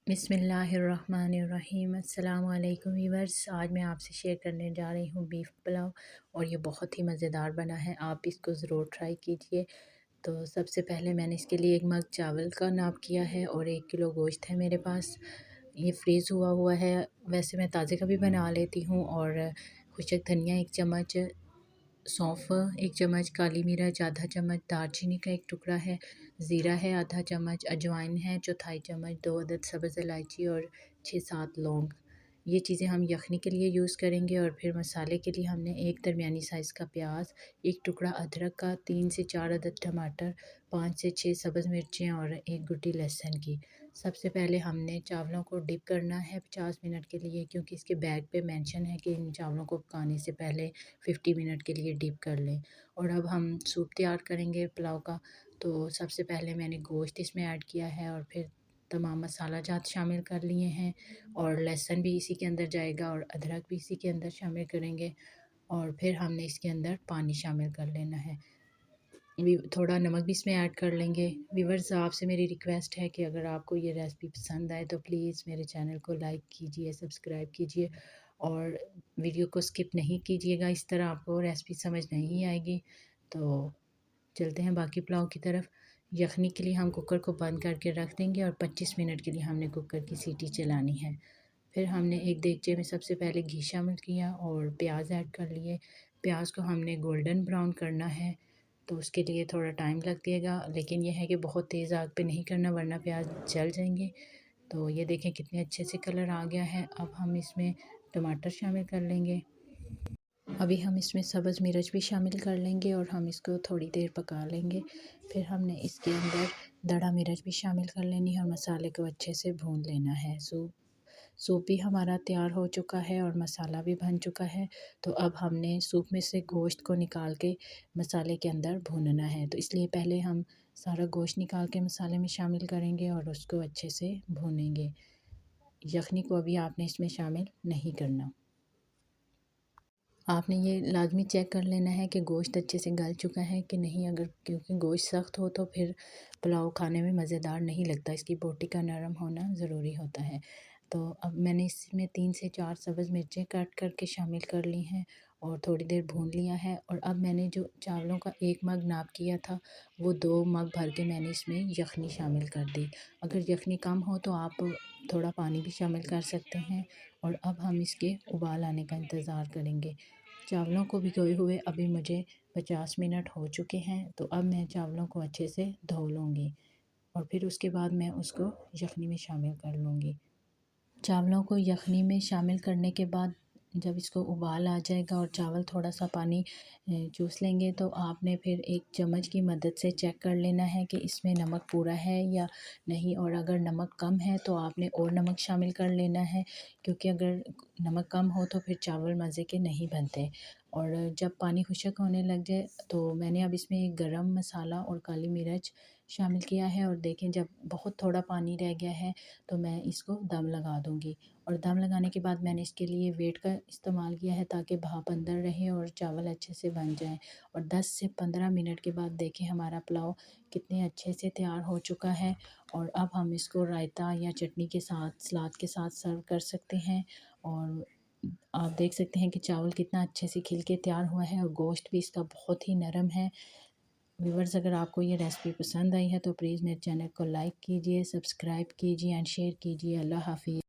बिस्मिल्लाहिर्रहमानिर्रहीम। अस्सलाम वालेकुम व्यूअर्स। आज मैं आपसे शेयर करने जा रही हूँ बीफ पुलाव और ये बहुत ही मज़ेदार बना है। आप इसको ज़रूर ट्राई कीजिए। तो सबसे पहले मैंने इसके लिए 1 मग चावल का नाप किया है और 1 किलो गोश्त है मेरे पास। ये फ्रीज़ हुआ हुआ है। वैसे मैं ताज़े का भी बना लेती हूँ। और खुशक धनिया 1 चम्मच, सौंफ 1 चम्मच, काली मिर्च आधा चम्मच, दालचीनी का 1 टुकड़ा है, ज़ीरा है आधा चम्मच, अजवाइन है चौथाई चम्मच, 2 अदद सब्ज़ इलायची और 6-7 लौंग। ये चीज़ें हम यखनी के लिए यूज़ करेंगे। और फिर मसाले के लिए हमने 1 दरमियानी साइज़ का प्याज, 1 टुकड़ा अदरक का, 3 से 4 अदद टमाटर, 5 से 6 सब्ज़ मिर्चें और 1 गुट्टी लहसुन की। सबसे पहले हमने चावलों को डिप करना है 50 मिनट के लिए, क्योंकि इसके बैग पे मेंशन है कि इन चावलों को पकाने से पहले 50 मिनट के लिए डिप कर लें। और अब हम सूप तैयार करेंगे पुलाव का। तो सबसे पहले मैंने गोश्त इसमें ऐड किया है और फिर तमाम मसाला जात शामिल कर लिए हैं और लहसुन भी इसी के अंदर जाएगा और अदरक भी इसी के अंदर शामिल करेंगे। और फिर हमने इसके अंदर पानी शामिल कर लेना है। थोड़ा नमक भी इसमें ऐड कर लेंगे। व्यूअर्स, आपसे मेरी रिक्वेस्ट है कि अगर आपको ये रेसिपी पसंद आए तो प्लीज़ मेरे चैनल को लाइक कीजिए, सब्सक्राइब कीजिए और वीडियो को स्किप नहीं कीजिएगा। इस तरह आपको रेसिपी समझ नहीं आएगी। तो चलते हैं बाकी पुलाव की तरफ। यखनी के लिए हम कुकर को बंद करके रख देंगे और 25 मिनट के लिए हमने कुकर की सीटी चलानी है। फिर हमने एक देगचे में सबसे पहले घी शामिल किया और प्याज ऐड कर लिए। प्याज को हमने गोल्डन ब्राउन करना है, तो उसके लिए थोड़ा टाइम लगेगा, लेकिन यह है कि बहुत तेज़ आग पे नहीं करना वरना प्याज जल जाएंगे। तो ये देखें कितने अच्छे से कलर आ गया है। अब हम इसमें टमाटर शामिल कर लेंगे। अभी हम इसमें सब्ज़ मिर्च भी शामिल कर लेंगे और हम इसको थोड़ी देर पका लेंगे। फिर हमने इसके अंदर दड़ा मिर्च भी शामिल कर लेनी है और मसाले को अच्छे से भून लेना है। सूप भी हमारा तैयार हो चुका है और मसाला भी बन चुका है। तो अब हमने सूप में से गोश्त को निकाल के मसाले के अंदर भूनना है। तो इसलिए पहले हम सारा गोश्त निकाल के मसाले में शामिल करेंगे और उसको अच्छे से भूनेंगे। यखनी को अभी आपने इसमें शामिल नहीं करना। आपने ये लाज़मी चेक कर लेना है कि गोश्त अच्छे से गल चुका है कि नहीं। अगर क्योंकि गोश्त सख्त हो तो फिर पुलाव खाने में मज़ेदार नहीं लगता। इसकी बोटी का नरम होना ज़रूरी होता है। तो अब मैंने इसमें 3 से 4 सब्ज़ मिर्चें काट करके शामिल कर ली हैं और थोड़ी देर भून लिया है। और अब मैंने जो चावलों का 1 मग नाप किया था, वो 2 मग भर के मैंने इसमें यखनी शामिल कर दी। अगर यखनी कम हो तो आप थोड़ा पानी भी शामिल कर सकते हैं। और अब हम इसके उबाल आने का इंतज़ार करेंगे। चावलों को भिगोए हुए अभी मुझे 50 मिनट हो चुके हैं। तो अब मैं चावलों को अच्छे से धो लूँगी और फिर उसके बाद मैं उसको यखनी में शामिल कर लूँगी। चावलों को यखनी में शामिल करने के बाद जब इसको उबाल आ जाएगा और चावल थोड़ा सा पानी चूस लेंगे, तो आपने फिर एक चम्मच की मदद से चेक कर लेना है कि इसमें नमक पूरा है या नहीं। और अगर नमक कम है तो आपने और नमक शामिल कर लेना है, क्योंकि अगर नमक कम हो तो फिर चावल मज़े के नहीं बनते। और जब पानी खुशक होने लग जाए तो मैंने अब इसमें एक गरम मसाला और काली मिर्च शामिल किया है। और देखें, जब बहुत थोड़ा पानी रह गया है तो मैं इसको दम लगा दूँगी। और दम लगाने के बाद मैंने इसके लिए वेट का इस्तेमाल किया है ताकि भाप अंदर रहे और चावल अच्छे से बन जाएँ। और 10 से 15 मिनट के बाद देखें हमारा पुलाव कितने अच्छे से तैयार हो चुका है। और अब हम इसको रायता या चटनी के साथ, सलाद के साथ सर्व कर सकते हैं। और आप देख सकते हैं कि चावल कितना अच्छे से खिल के तैयार हुआ है और गोश्त भी इसका बहुत ही नरम है। व्यूअर्स, अगर आपको ये रेसिपी पसंद आई है तो प्लीज़ मेरे चैनल को लाइक कीजिए, सब्सक्राइब कीजिए एंड शेयर कीजिए। अल्लाह हाफ़िज़।